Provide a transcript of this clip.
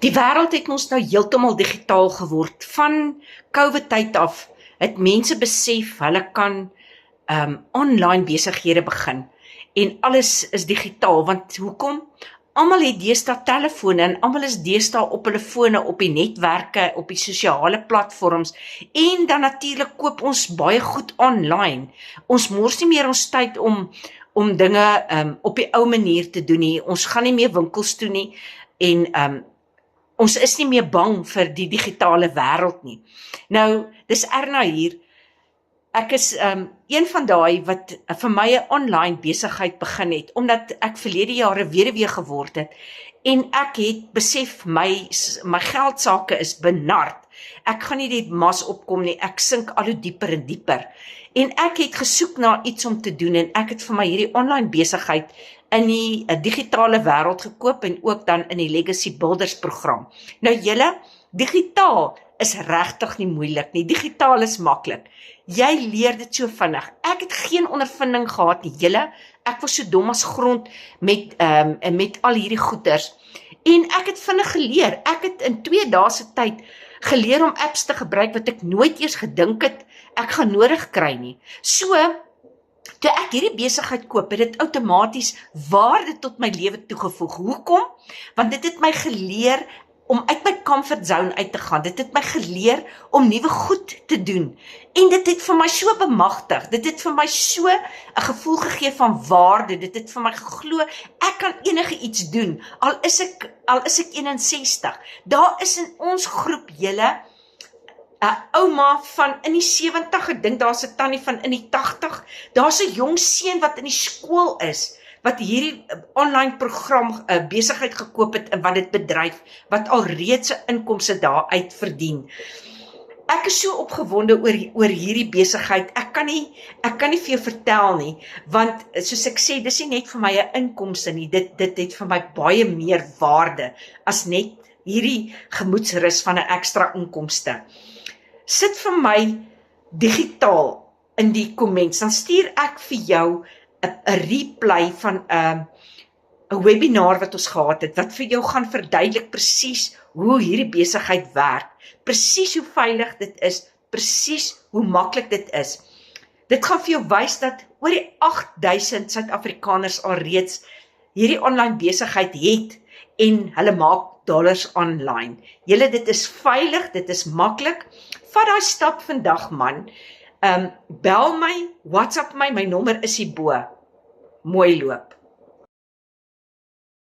Die wêreld het ons nou heeltemal digitaal geword. Van COVID tyd af het mense besef hulle kan online besighede begin en alles is digitaal, want hoekom? Almal het deesdae telefone en almal is deesdae op hulle fone, op die netwerke, op die sosiale platforms en dan natuurlik koop ons baie goed online. Ons mors nie meer ons tyd om dinge op die ou manier te doen nie. Ons gaan nie meer winkels toe nie en ons is nie meer bang vir die digitale wêreld nie. Nou, dis Erna hier. Ek is een van daai wat vir my 'n online besigheid begin het, omdat ek verlede jare weduwee geword het en ek het besef my geldsake is benard. Ek gaan nie die mas opkom nie, ek sink al hoe dieper en dieper. En ek het gesoek na iets om te doen en ek het vir my hierdie online besigheid in die digitale wêreld gekoop en ook dan in die Legacy Builders program. Nou julle, digitaal is regtig nie moeilik nie. Digitaal is maklik. Jy leer dit so vinnig. Ek het geen ondervinding gehad nie. Julle, ek was so dom as grond met al hierdie goeders. En ek het vinnig geleer. Ek het in 2 dae se tyd geleer om apps te gebruik wat ek nooit eers gedink het ek gaan nodig kry nie. So, toe ek hierdie besigheid koop, het dit outomaties waarde tot my lewe toegevoeg. Hoekom? Want dit het my geleer om uit my comfort zone uit te gaan. Dit het my geleer om nuwe goed te doen. En dit het vir my so bemagtig. Dit het vir my so 'n gevoel gegee van waarde. Dit het vir my geglo, ek kan enige iets doen. Al is ek 61. Daar is in ons groep julle 'n ouma van in die 70, ek dink daar's 'n tannie van in die 80. Daar's 'n jong seun wat in die skool is, wat hierdie online program besigheid gekoop het en wat dit bedryf, wat alreeds 'n inkomste daaruit verdien. Ek is so opgewonde oor hierdie besigheid. Ek kan nie vir jou vertel nie, want soos ek sê, dis nie net vir my 'n inkomste nie, dit het vir my baie meer waarde as net hierdie gemoedsrus van 'n ekstra inkomste. Sit vir my digitaal in die comments, dan stuur ek vir jou 'n replay van 'n webinar wat ons gehad het, wat vir jou gaan verduidelik presies hoe hierdie besigheid werk, presies hoe veilig dit is, presies hoe maklik dit is. Dit gaan vir jou wys dat oor die 8000 Suid-Afrikaners alreeds hierdie online besigheid het en hulle maak dollars online. Julle, dit is veilig, dit is maklik. Vat daai stap vandag, man. Bel my, WhatsApp my nommer is hierbo. Mooi loop.